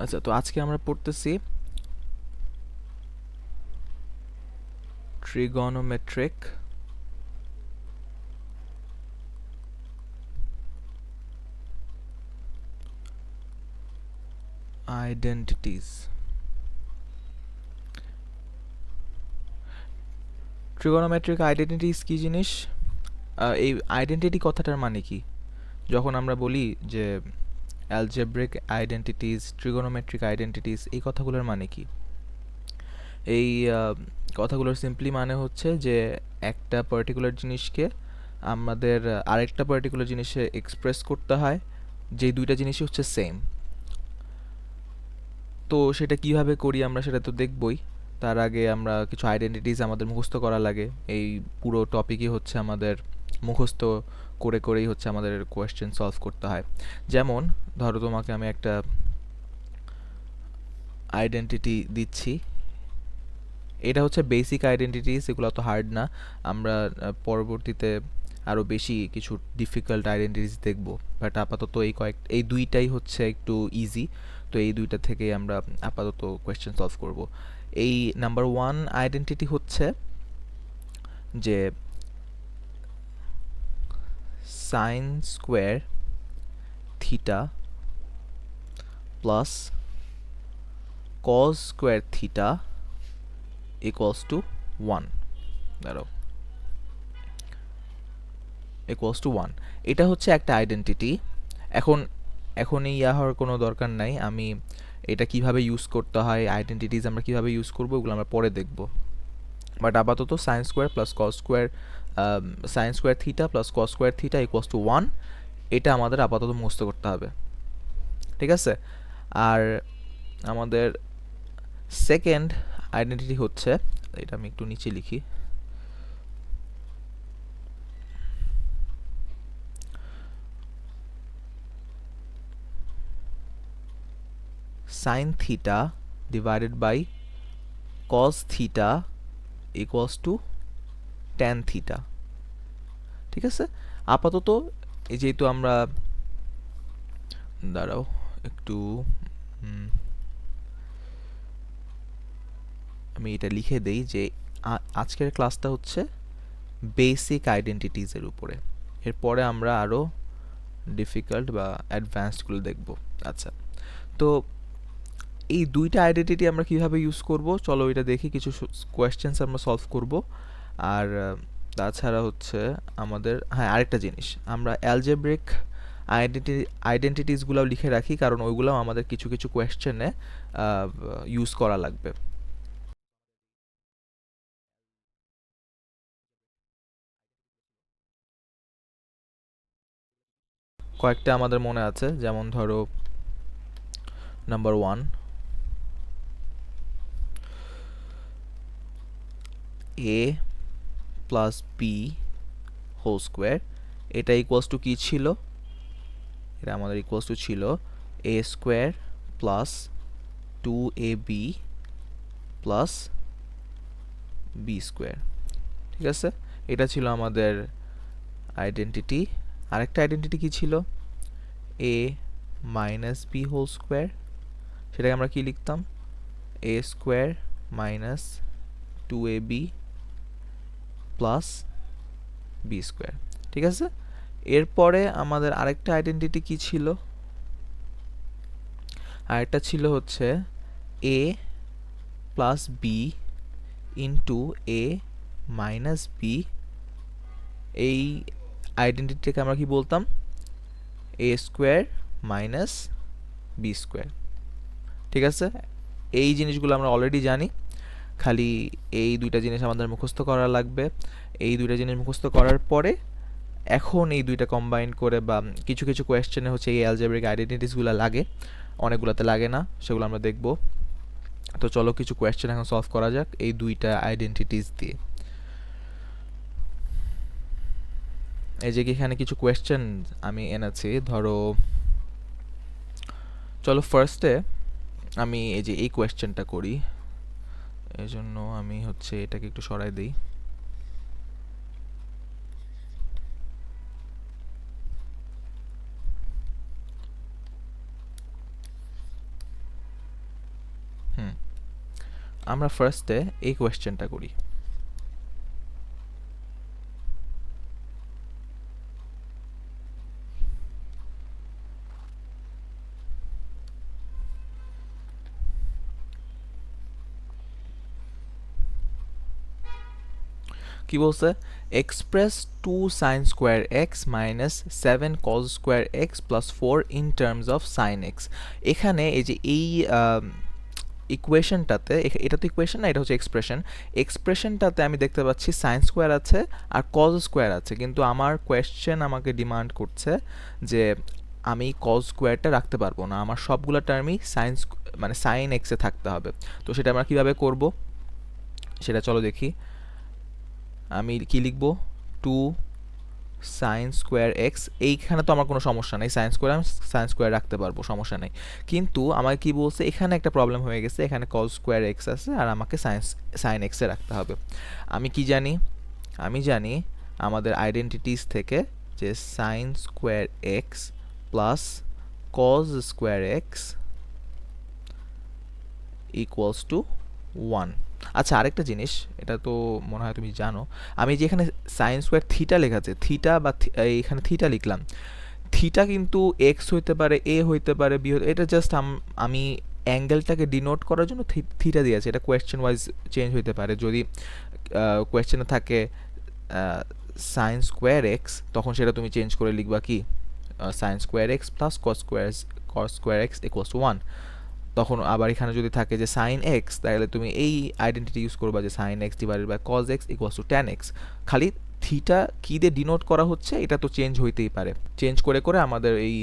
আচ্ছা, তো আজকে আমরা পড়তেছি ট্রিগোনোমেট্রিক আইডেন্টিটিস। ট্রিগোনোমেট্রিক আইডেন্টিটিস কি জিনিস? এই আইডেন্টিটি কথাটার মানে কি? যখন আমরা বলি যে অ্যালজেব্রিক আইডেন্টিটিস, ট্রিগোনোমেট্রিক আইডেন্টিটিস, এই কথাগুলোর মানে কি? এই কথাগুলোর সিম্পলি মানে হচ্ছে যে একটা পার্টিকুলার জিনিসকে আমাদের আরেকটা পার্টিকুলার জিনিসে এক্সপ্রেস করতে হয়, যে দুইটা জিনিসই হচ্ছে সেম। তো সেটা কিভাবে করি আমরা সেটা তো দেখবই। তার আগে আমরা কিছু আইডেন্টিটিস আমাদের মুখস্থ করা লাগে। এই পুরো টপিকই হচ্ছে আমাদের মুখস্থ করে করেই হচ্ছে আমাদের কোয়েশ্চেন সলভ করতে হয়। যেমন ধরো তোমাকে আমি একটা আইডেন্টিটি দিচ্ছি, এটা হচ্ছে বেসিক আইডেন্টিটিস, এগুলো তো হার্ড না। আমরা পরবর্তীতে আরও বেশি কিছু ডিফিকাল্ট আইডেন্টিটিস দেখব, বাট আপাতত এই দুইটাই হচ্ছে একটু ইজি। তো এই দুইটা থেকে আমরা আপাতত কোয়েশ্চেন সলভ করব। এই নাম্বার ওয়ান আইডেন্টিটি হচ্ছে যে sine square theta plus cos square theta equals two one. দাঁড়াও, ইকুয়ালস টু ওয়ান, এটা হচ্ছে একটা আইডেন্টিটি। এখন এখন এই হওয়ার কোনো দরকার নাই, আমি এটা কিভাবে ইউজ করতে হয়, আইডেন্টিটিস আমরা কিভাবে ইউজ করবো ওগুলো আমরা পরে দেখব। বাট আপাতত sign square plus cos square, sine square theta plus cos square theta equals two one, এটা আমাদের আপাতত মুখস্থ করতে হবে। ঠিক আছে? আর আমাদের সেকেন্ড আইডেন্টিটি হচ্ছে, এটা আমি একটু নিচে লিখি, sine theta divided by cos theta equals to tan theta. ঠিক আছে? আপাতত এই যেহেতু আমরা, দাঁড়াও একটু, আমি এটা লিখে দেই যে আজকের ক্লাসটা হচ্ছে বেসিক আইডেন্টিটিসের উপরে। এরপরে আমরা আরও ডিফিকাল্ট বা অ্যাডভান্সডগুলো দেখব। আচ্ছা, তো এই দুইটা আইডেন্টিটি আমরা কিভাবে ইউজ করব চলো এটা দেখি, কিছু কোয়েশ্চেন্স আমরা সলভ করব। আর তাছাড়া হচ্ছে আমাদের, হ্যাঁ, আরেকটা জিনিস, আমরা অ্যালজেব্রিক আইডেন্টিটিসগুলোও লিখে রাখি, কারণ ওইগুলোও আমাদের কিছু কিছু কোয়েশ্চেনে ইউজ করা লাগবে। কয়েকটা আমাদের মনে আছে, যেমন ধরো নাম্বার ওয়ান, এ প্লাস বি হোল স্কোয়ার, এটা ইকুয়ালস টু কী ছিল? এটা আমাদের ইকুয়ালস টু ছিল এ square plus two A B plus B square. ঠিক আছে? এটা ছিল আমাদের আইডেন্টিটি। আরেকটা আইডেন্টিটি কী ছিল? এ মাইনাস বি হোল স্কোয়ার, সেটাকে আমরা কি লিখতাম? এ square minus two A B plus B square. ঠিক আছে? এরপরে আমাদের আরেকটা আইডেন্টিটি কি ছিল? আরেকটা ছিল হচ্ছে এ প্লাস বি ইন্টু এ মাইনাস বি। এই আইডেন্টিটিটাকে আমরা কি বলতাম? এ স্কোয়ার মাইনাস বি স্কোয়ার। ঠিক আছে? এই জিনিসগুলো আমরা অলরেডি জানি, খালি এই দুইটা জিনিস আমাদের মুখস্থ করা লাগবে। এই দুইটা জিনিস মুখস্থ করার পরে এখন এই দুইটা কম্বাইন করে, বা কিছু কিছু কোয়েশ্চেনে হচ্ছে এই অ্যালজেব্রিক আইডেন্টিটিসগুলো লাগে, অনেকগুলোতে লাগে না, সেগুলো আমরা দেখব। তো চলো কিছু কোয়েশ্চেন এখন সলভ করা যাক এই দুইটা আইডেন্টিটিস দিয়ে। এই যে এখানে কিছু কোয়েশ্চেন আমি এনেছি, ধরো চলো ফার্স্টে আমি এই যে এই কোয়েশ্চেনটা করি, এই জন্য আমি হচ্ছে এটাকে একটু সরাই দিই। আমরা ফার্স্টে এই কোয়েশ্চেনটা করি। কি বলছে, express 2 sin square x minus 7 cos square X plus 4 in terms of sine x. এখানে এই যে এই ইকুয়েশনটাতে, এটা তো ইকুয়েশন না, এটা হচ্ছে এক্সপ্রেশন। এক্সপ্রেশনটাতে আমি দেখতে পাচ্ছি সাইন স্কোয়ার আছে আর কজ স্কোয়ার আছে, কিন্তু আমার কোয়েশ্চেন আমাকে ডিমান্ড করছে যে আমি কজ স্কোয়ারটা রাখতে পারবো না, আমার সবগুলো টার্মই মানে সাইন এক্সে থাকতে হবে। তো সেটা আমরা কীভাবে করব সেটা চলো দেখি। আমি কি লিখব, 2 সাইন স্কোয়ার এক্স, এইখানে তো আমার কোনো সমস্যা নেই, সাইন স্কোয়ার রাখতে পারবো, সমস্যা নেই। কিন্তু আমাকে কি বলছে, এখানে একটা প্রবলেম হয়ে গেছে, এখানে কজ স্কোয়ার এক্স আছে আর আমাকে সাইন এক্সে রাখতে হবে। আমি কি জানি, আমি জানি আমাদের আইডেন্টিটিস থেকে যে sine square X plus cos square x equals to 1। আচ্ছা, আরেকটা জিনিস, এটা তো মনে হয় তুমি জানো, আমি যে এখানে সাইন স্কোয়ার থিটা লেখা আছে, থিটা বা এখানে থিটা লিখলাম, থিটা কিন্তু এক্স হইতে পারে, এ হইতে পারে, বি হইতে, এটা জাস্ট আমি অ্যাঙ্গেলটাকে ডিনোট করার জন্য থিটা দিয়েছি। এটা কোয়েশ্চেন ওয়াইজ চেঞ্জ হইতে পারে, যদি কোয়েশ্চেনে থাকে সাইন স্কোয়ার এক্স, তখন সেটা তুমি চেঞ্জ করে লিখবা কি, sign square X plus cos square x equals to 1। তখন আবার এখানে যদি থাকে যে সাইন এক্স, তাহলে তুমি এই আইডেন্টিটি ইউজ করবা যে sine x divided by cos X equals to tan X. খালি থিটা কী দিয়ে ডিনোট করা হচ্ছে এটা তো চেঞ্জ হইতেই পারে, চেঞ্জ করে করে আমাদের এই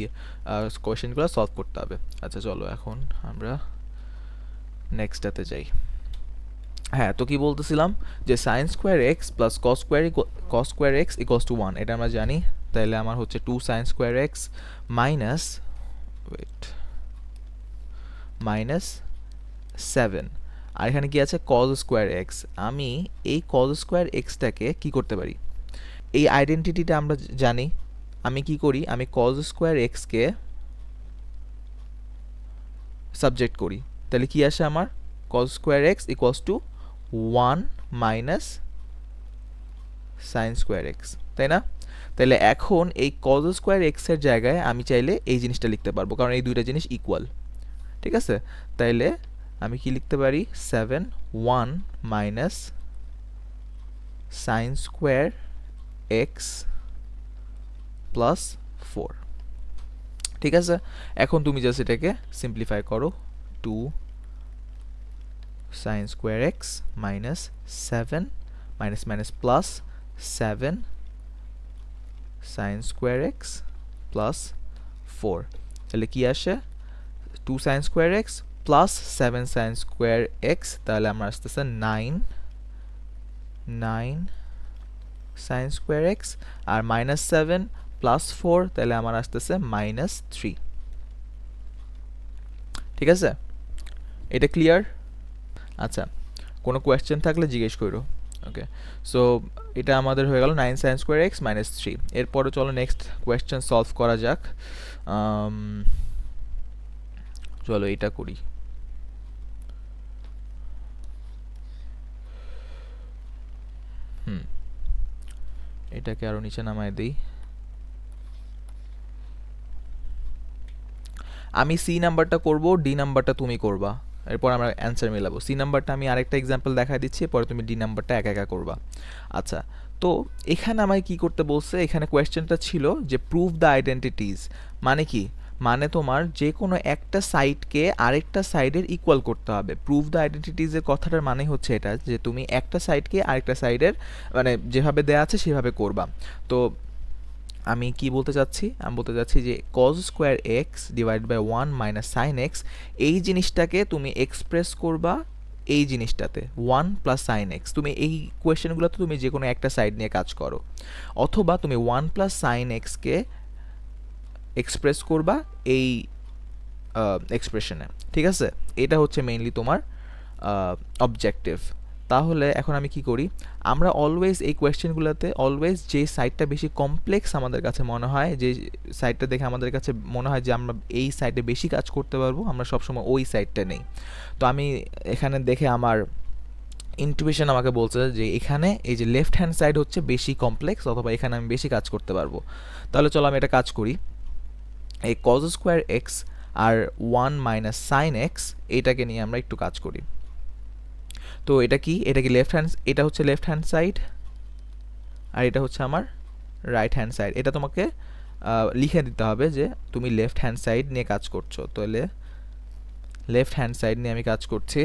কোয়েশ্চেনগুলো সলভ করতে হবে। আচ্ছা চলো এখন আমরা নেক্সটটাতে যাই। হ্যাঁ, তো কি বলতেছিলাম যে sine square X plus cos square x equals to 1, এটা আমরা জানি। তাহলে আমার হচ্ছে 2 sign square x minus minus 7, আর এখানে কি আছে কজ স্কোয়ার এক্স। আমি এই কজ স্কোয়ার এক্সটাকে কি করতে পারি, এই আইডেন্টিটিটা আমরা জানি, আমি কি করি, আমি কজ স্কোয়ার এক্সকে সাবজেক্ট করি, তাহলে কি আসে আমার cause square x equals to 1 minus sine square x, তাই না? তাহলে এখন এই কজ স্কোয়ার এক্সের জায়গায় আমি চাইলে এই জিনিসটা লিখতে পারবো, কারণ এই দুইটা জিনিস ইকুয়াল, ঠিক আছে? তাইলে আমি কি লিখতে পারি, 7 1 minus sine square X plus 4, ঠিক আছে? এখন তুমি জাস্ট এটাকে সিম্পলিফাই করো, 2 sign square x minus 7 minus minus plus 7 sign square X plus 4, তাহলে কি আসে 2 sign square X plus 7 sign square x, তাহলে আমার আসতেছে 9 সাইন স্কোয়ার এক্স, আর মাইনাস 7 প্লাস 4, তাহলে আমার আসতেছে -3, ঠিক আছে? এটা ক্লিয়ার? আচ্ছা, কোনো কোয়েশ্চেন থাকলে জিজ্ঞেস করো। ওকে, সো এটা আমাদের হয়ে গেল 9 সাইন স্কোয়ার এক্স -3। এরপরে চলো নেক্সট কোয়েশ্চেন সলভ করা যাক। চলো এটা করি। এটাকে আরো নিচে নামায় দিই। আমি সি নাম্বারটা করব, ডি নাম্বারটা তুমি করবা, এরপর আমরা অ্যান্সার মেলাবো। সি নাম্বারটা আমি আরেকটা এক্সাম্পল দেখাই দিচ্ছি, পরে তুমি ডি নাম্বারটা একা একা করবা। আচ্ছা, তো এখানে আমায় কি করতে বলছে, এখানে কোয়েশ্চেনটা ছিল যে প্রুভ দ্য আইডেন্টিটিস, মানে কি, মানে তোমার যে কোনো একটা সাইডকে আরেকটা সাইডের ইকুয়াল করতে হবে। প্রুভ দ্য আইডেন্টিটিসের কথাটার মানে হচ্ছে এটা যে তুমি একটা সাইডকে আরেকটা সাইডের মানে যেভাবে দেয়া আছে সেভাবে করবা। তো আমি কি বলতে চাচ্ছি, আমি বলতে চাচ্ছি যে cos square X divide by 1 minus sine X, এই জিনিসটাকে তুমি এক্সপ্রেস করবা এই জিনিসটাতে 1 প্লাস সাইন এক্স। তুমি এই কোয়েশ্চেনগুলোতে তুমি যে কোনো একটা সাইড নিয়ে কাজ করো, অথবা তুমি 1 প্লাস সাইন এক্সকে এক্সপ্রেস করবা এই এক্সপ্রেশনে, ঠিক আছে? এটা হচ্ছে মেইনলি তোমার অবজেক্টিভ। তাহলে এখন আমি কি করি, আমরা অলওয়েজ এই কোয়েশ্চেনগুলোতে অলওয়েজ যে সাইডটা বেশি কমপ্লেক্স আমাদের কাছে মনে হয়, যে সাইডটা দেখে আমাদের কাছে মনে হয় যে আমরা এই সাইডে বেশি কাজ করতে পারবো, আমরা সবসময় ওই সাইডটা নেই। তো আমি এখানে দেখে আমার ইনটুইশন আমাকে বলছে যে এখানে এই যে লেফট হ্যান্ড সাইড হচ্ছে বেশি কমপ্লেক্স, অথবা এখানে আমি বেশি কাজ করতে পারবো। তাহলে চলো আমি এটা কাজ করি। এই কজ স্কোয়ার এক্স আর 1 মাইনাস সাইন এক্স, এটাকে নিয়ে আমরা একটু কাজ করি। তো এটা কি, এটা কি লেফট হ্যান্ড, এটা হচ্ছে লেফট হ্যান্ড সাইড আর এটা হচ্ছে আমার রাইট হ্যান্ড সাইড। এটা তোমাকে লিখে দিতে হবে যে তুমি লেফট হ্যান্ড সাইড নিয়ে কাজ করছো। তাহলে লেফট হ্যান্ড সাইড নিয়ে আমি কাজ করছি।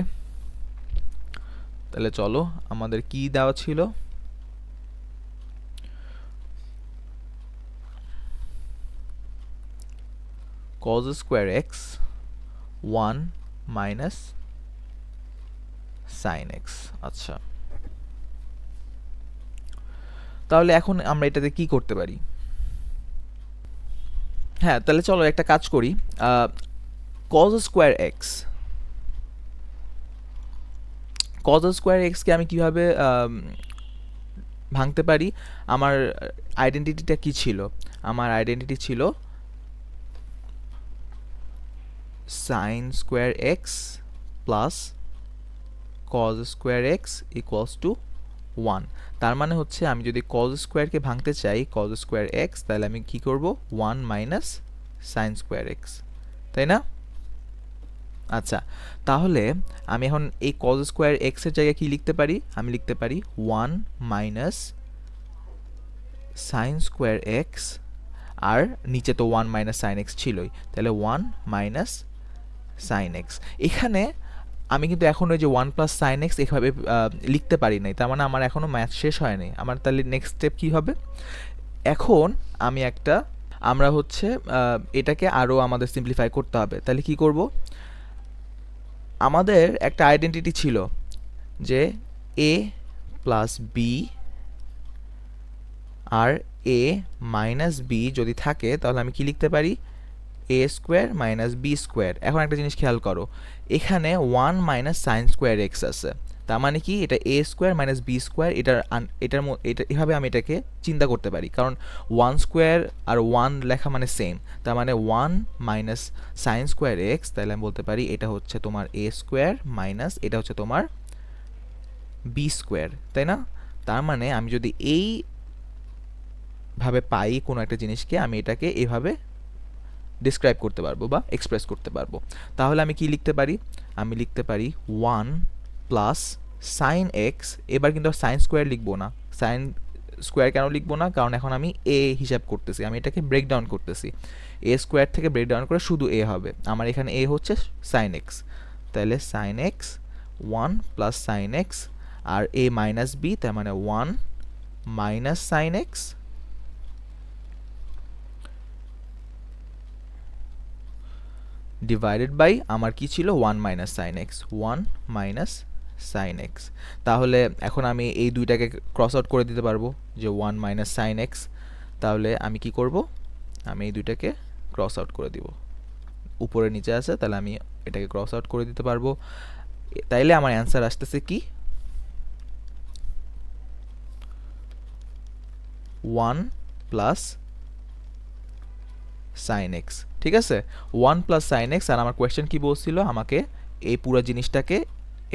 তাহলে চলো, আমাদের কি দেওয়া ছিল, cos square x 1 minus sine x. আচ্ছা, তাহলে এখন আমরা এটাতে কি করতে পারি? হ্যাঁ, তাহলে চলো একটা কাজ করি। cos square x, cos square এক্সকে আমি কিভাবে ভাঙতে পারি? আমার আইডেন্টিটিটা কি ছিল? আমার আইডেন্টিটি ছিল sign square X plus cos square x equals to 1। তার মানে হচ্ছে আমি যদি cos স্কোয়ারকে ভাঙতে চাই, cos স্কোয়ার এক্স, তাহলে আমি কি করব, 1 মাইনাস সাইন স্কোয়ার এক্স, তাই না? আচ্ছা, তাহলে আমি এখন এই cos স্কোয়ার এক্স এর জায়গায় কি লিখতে পারি? আমি লিখতে পারি 1 মাইনাস সাইন স্কোয়ার এক্স, আর নিচে তো 1 মাইনাস সাইন এক্স ছিলই, তাহলে 1 মাইনাস সাইন এক্স। এখানে আমি কিন্তু এখন ওই যে 1 প্লাস সাইন এক্স এভাবে লিখতে পারি নাই, তার মানে আমার এখনও ম্যাথ শেষ হয়নি। আমার তাহলে নেক্সট স্টেপ কী হবে? এখন আমি আমরা হচ্ছে এটাকে আরও আমাদের সিম্পলিফাই করতে হবে। তাহলে কি করব? আমাদের একটা আইডেন্টিটি ছিল যে এ plus B R A minus B যদি থাকে, তাহলে আমি কি লিখতে পারি, এ স্কোয়ার মাইনাস বি স্কোয়ার। এখন একটা জিনিস খেয়াল করো, এখানে 1 মাইনাস সাইন স্কোয়ার এক্স আছে, তার মানে কি এটা এ স্কোয়ার মাইনাস বি স্কোয়ার, এটা এভাবে আমি এটাকে চিন্তা করতে পারি, কারণ 1 স্কোয়ার আর 1 লেখা মানে সেম। তার মানে 1 মাইনাস সাইন স্কোয়ার এক্স, তাহলে আমি বলতে পারি এটা হচ্ছে তোমার এ স্কোয়ার মাইনাস এটা হচ্ছে তোমার বি স্কোয়ার, তাই না? তার মানে আমি যদি এই ভাবে পাই কোনো একটা জিনিসকে, আমি এটাকে এভাবে ডিসক্রাইব করতে পারবো বা এক্সপ্রেস করতে পারবো। তাহলে আমি কি লিখতে পারি? আমি লিখতে পারি 1 প্লাস সাইন এক্স। এবার কিন্তু সাইন স্কোয়ার লিখবো না। সাইন স্কোয়ার কেন লিখবো না? কারণ এখন আমি এ হিসাব করতেছি, আমি এটাকে ব্রেকডাউন করতেছি। এ স্কোয়ার থেকে ব্রেকডাউন করে শুধু এ হবে। আমার এখানে এ হচ্ছে সাইন এক্স, তাহলে sine x 1 plus sine x আর এ মাইনাস বি, তার মানে 1 minus sine x divided by আমার কি ছিল, 1 minus sine x, 1 minus sine x. তাহলে এখন আমি এই দুইটাকে ক্রস আউট করে দিতে পারবো, যে 1 মাইনাস সাইন এক্স। তাহলে আমি কি করব, আমি এই দুইটাকে ক্রস আউট করে দিব। উপরে নিচে আছে, তাহলে আমি এটাকে ক্রস আউট করে দিতে পারবো। তাইলে আমার অ্যান্সার আসতেছে কি, 1 প্লাস সাইন এক্স। ঠিক আছে, 1 প্লাস সাইন এক্স। আর আমার কোয়েশ্চেন কি বলছিল, আমাকে এই পুরো জিনিসটাকে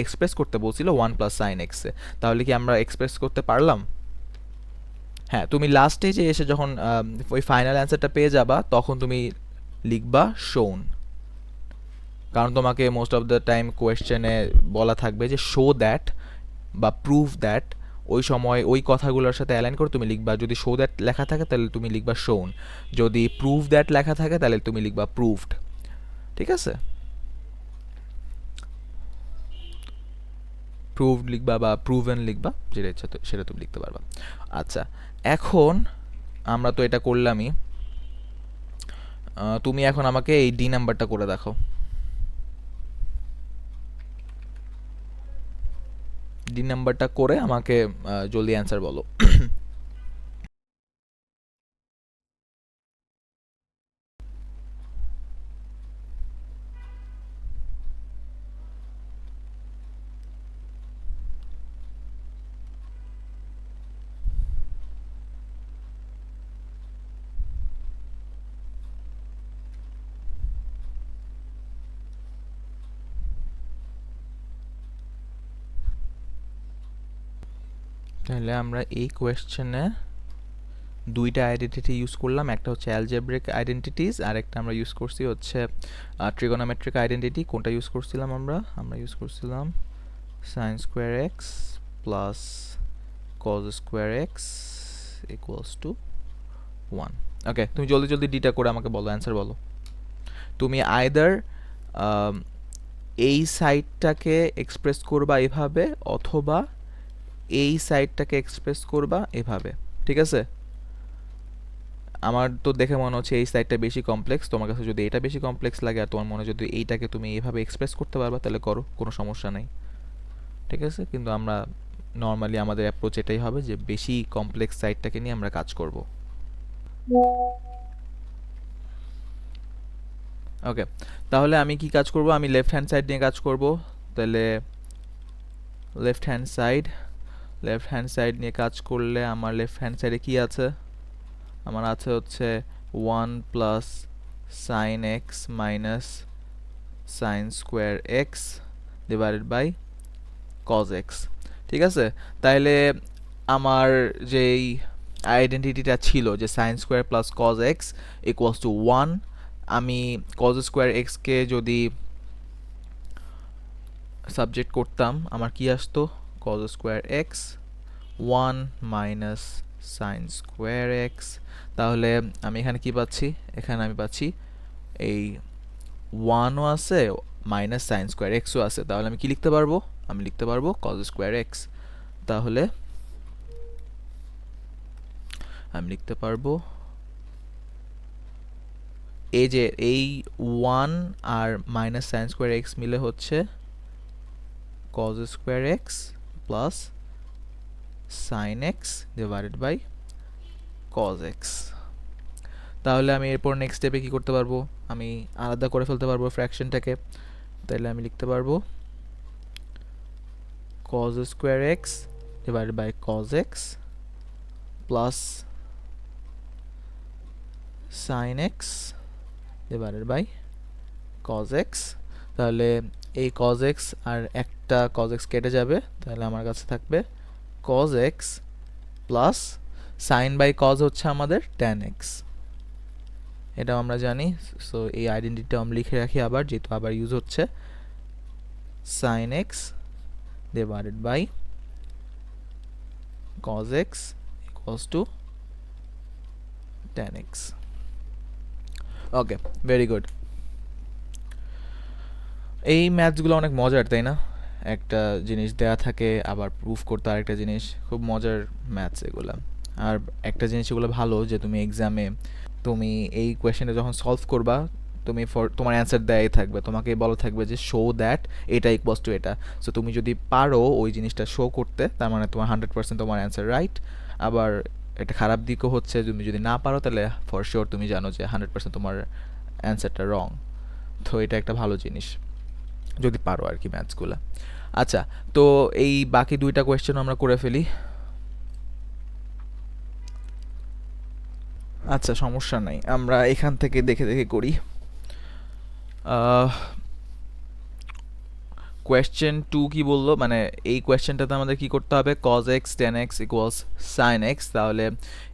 এক্সপ্রেস করতে বলছিল 1 প্লাস সাইন এক্সে। তাহলে কি আমরা এক্সপ্রেস করতে পারলাম? হ্যাঁ, তুমি লাস্ট স্টেজে এসে যখন ওই ফাইনাল অ্যান্সারটা পেয়ে যাবা, তখন তুমি লিখবা শোন। কারণ তোমাকে মোস্ট অফ দ্য টাইম কোয়েশ্চেনে বলা থাকবে যে শো দ্যাট বা প্রুভ দ্যাট, ওই সময় ওই কথাগুলোর সাথে অ্যালাইন করে তুমি লিখবা। যদি শো দ্যাট লেখা থাকে তাহলে তুমি লিখবা শোন, যদি প্রুভ দ্যাট লেখা থাকে তাহলে তুমি লিখবা প্রুভড। ঠিক আছে, প্রুভড লিখবা বা প্রুভেন লিখবা, যেটা ইচ্ছা তো সেটা তুমি লিখতে পারবা। আচ্ছা, এখন আমরা তো এটা করলামই, তুমি এখন আমাকে এই ডি নাম্বারটা করে দেখো। ডি নাম্বারটা করে আমাকে জলদি অ্যান্সার বলো। তাহলে আমরা এই কোয়েশ্চেনে দুইটা আইডেন্টিটি ইউজ করলাম, একটা হচ্ছে অ্যালজেব্রিক আইডেন্টিটিস আর একটা আমরা ইউজ করছি হচ্ছে ট্রিগোনোমেট্রিক আইডেন্টিটি। কোনটা ইউজ করছিলাম আমরা ইউজ করছিলাম sin square x plus cos square x equals to 1। ওকে, তুমি জলদি জলদি ডিটা করে আমাকে বলো, অ্যান্সার বলো। তুমি আইদার এই সাইডটাকে এক্সপ্রেস করবা এভাবে অথবা এই সাইডটাকে এক্সপ্রেস করবা এভাবে, ঠিক আছে? আমার তো দেখে মনে হচ্ছে এই সাইডটা বেশি কমপ্লেক্স, তোমার কাছে যদি এটা বেশি কমপ্লেক্স লাগে আর তোমার মনে যদি এইটাকে তুমি এইভাবে এক্সপ্রেস করতে পারবা তাহলে করো, কোনো সমস্যা নেই, ঠিক আছে? কিন্তু আমরা নর্মালি আমাদের অ্যাপ্রোচ এটাই হবে যে বেশি কমপ্লেক্স সাইডটাকে নিয়ে আমরা কাজ করব। ওকে, তাহলে আমি কি কাজ করব? আমি লেফট হ্যান্ড সাইড নিয়ে কাজ করব। তাহলে লেফট হ্যান্ড সাইড নিয়ে কাজ করলে আমার লেফট হ্যান্ড সাইডে কি আছে? আমার আছে হচ্ছে 1 plus sine X minus sine square X divided by cos X, ঠিক আছে? তাহলে আমার যেই আইডেন্টিটিটা ছিল যে sine square plus cos X equals to 1, আমি কজ স্কোয়ার এক্সকে যদি সাবজেক্ট করতাম আমার কি আসতো? Cause square x 1 minus sine square x. তাহলে আমি এখানে কি পাচ্ছি? এখানে আমি পাচ্ছি এই 1ও আছে মাইনাস সাইন স্কোয়ার এক্সও আছে। তাহলে আমি কি লিখতে পারবো? আমি লিখতে পারবো কজ স্কোয়ার এক্স। তাহলে আমি লিখতে পারবো এই যে এই 1 আর মাইনাস সাইন স্কোয়ার এক্স মিলে হচ্ছে cos square X plus sine x divided by cos X. তাহলে আমি এরপর নেক্সট স্টেপে কি করতে পারবো? আমি আলাদা করে ফেলতে পারবো ফ্র্যাকশনটাকে। তাহলে আমি লিখতে পারবো cos square x divided by cos x plus sin x divided by cos x। তাহলে এই cos x আর একটা cos x কেটে যাবে, তাহলে আমার কাছে থাকবে cos x plus sin by cos হচ্ছে আমাদের tan x, এটাও আমরা জানি। সো এই আইডেন্টিটিটা আমরা লিখে রাখি আবার, যেহেতু আবার ইউজ হচ্ছে sin x divided by cos x equals to tan x। Okay, very good. এই ম্যাথসগুলো অনেক মজার, তাই না? একটা জিনিস দেয়া থাকে আবার প্রুফ করতে আরেকটা জিনিস, খুব মজার ম্যাথস এগুলো। আর একটা জিনিস এগুলো ভালো যে তুমি এক্সামে তুমি এই কোয়েশ্চেনটা যখন সলভ করবা তুমি তোমার অ্যান্সার দেয়াই থাকবে, তোমাকে বলা থাকবে যে শো দ্যাট এটা ইকুয়ালস টু এটা। সো তুমি যদি পারো ওই জিনিসটা শো করতে, তার মানে তোমার 100% তোমার অ্যান্সার রাইট। আবার এটা খারাপ দিকও হচ্ছে তুমি যদি না পারো তাহলে ফর শিওর তুমি জানো যে 100% তোমার অ্যান্সারটা রং। তো এটা একটা ভালো জিনিস যদি পারো আর কি ম্যাথসগুলো। আচ্ছা, তো এই বাকি দুইটা কোয়েশ্চেন আমরা করে ফেলি। আচ্ছা, সমস্যা নাই, আমরা এখান থেকে দেখে দেখে করি। কোয়েশ্চেন 2 কি বললো? মানে এই কোয়েশ্চেনটাতে আমাদের কি করতে হবে? cos x tan x equals sin x। তাহলে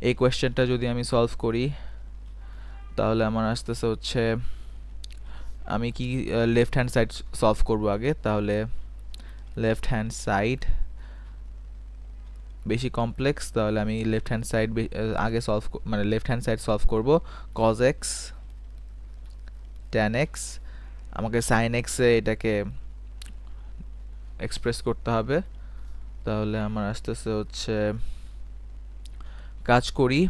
এই কোয়েশ্চেনটা যদি আমি সলভ করি তাহলে আমার আসতেছে হচ্ছে আমি কি লেফট হ্যান্ড সাইড সলভ করব আগে। তাহলে লেফট হ্যান্ড সাইড বেশি কমপ্লেক্স, তাহলে আমি লেফট হ্যান্ড সাইড আগে সলভ মানে লেফট হ্যান্ড সাইড সলভ করব। cos x tan x, আমাকে sin x এ এটাকে এক্সপ্রেস করতে হবে। তাহলে আমার আসতেছে হচ্ছে কাজ করি,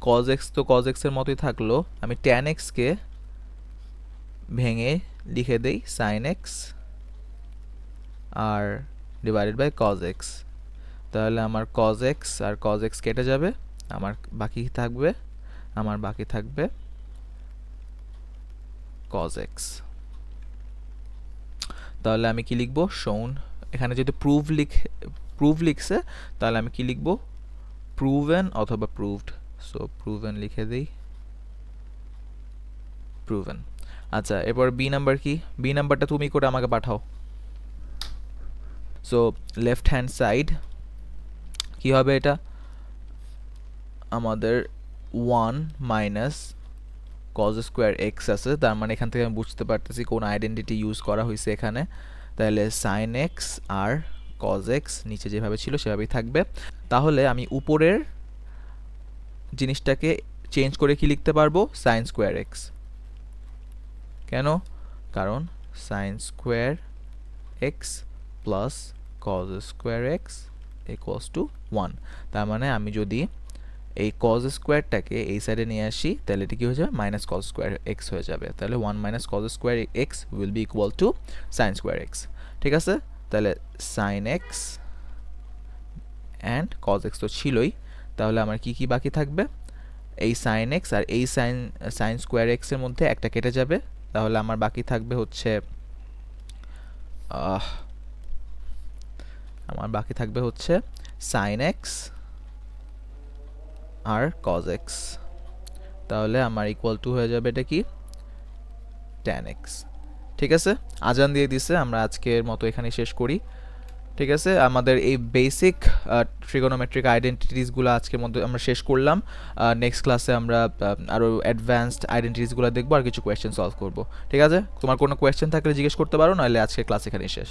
cos x তো cos x এর মতোই থাকলো, আমি tan x কে ভেঙে লিখে দেই sin x আর ডিভাইডেড বাই cos x। তাহলে আমার cos x আর cos x কেটে যাবে, আমার বাকি থাকবে cos x। তাহলে আমি কি লিখবো? shown। এখানে যদি প্রুভ লিখছে তাহলে আমি কি লিখবো? proven অথবা proved। সো proven লিখে দেই, proven। আচ্ছা, এরপর বি নাম্বার কি? বি নাম্বারটা তুমি করে আমাকে পাঠাও। সো লেফট হ্যান্ড সাইড কি হবে এটা আমাদের 1 মাইনাস cos স্কোয়ার এক্স আছে, তার মানে এখান থেকে আমি বুঝতে পারতেছি কোন আইডেন্টিটি ইউজ করা হয়েছে এখানে। তাহলে সাইন এক্স আর cos এক্স নিচে যেভাবে ছিল সেভাবেই থাকবে। তাহলে আমি উপরের জিনিসটাকে চেঞ্জ করে কি লিখতে পারবো সাইন স্কোয়ার এক্স। কেন? কারণ sign square X plus cos square x equals to 1। তার মানে আমি যদি এই cos স্কোয়ারটাকে এই সাইডে নিয়ে আসি তাহলে এটা কি হয়ে যাবে মাইনাস cos স্কোয়ার এক্স হয়ে যাবে। তাহলে 1 minus cos square X will be equal to sine square X. ঠিক আছে, তাহলে sine X and cos X তো ছিলই, তাহলে আমার কি কি বাকি থাকবে এই সাইন এক্স আর এই সাইন স্কোয়ার এক্সের মধ্যে একটা কেটে যাবে। তাহলে আমার বাকি থাকবে হচ্ছে সাইন এক্স আর cos এক্স। তাহলে আমার ইকুয়াল টু হয়ে যাবে এটা কি tan x। ঠিক আছে, আজান দিয়ে দিছে, আমরা আজকের মতো এখানে শেষ করি। ঠিক আছে, আমাদের এই বেসিক ট্রিগোনোমেট্রিক আইডেন্টিটিসগুলো আজকের মধ্যে আমরা শেষ করলাম। নেক্সট ক্লাসে আমরা আরও অ্যাডভান্সড আইডেন্টিটিসগুলো দেখবো আর কিছু কোয়েশ্চেন সলভ করব। ঠিক আছে, তোমার কোনো কোয়েশ্চেন থাকলে জিজ্ঞেস করতে পারো, নাহলে আজকের ক্লাস এখানেই শেষ।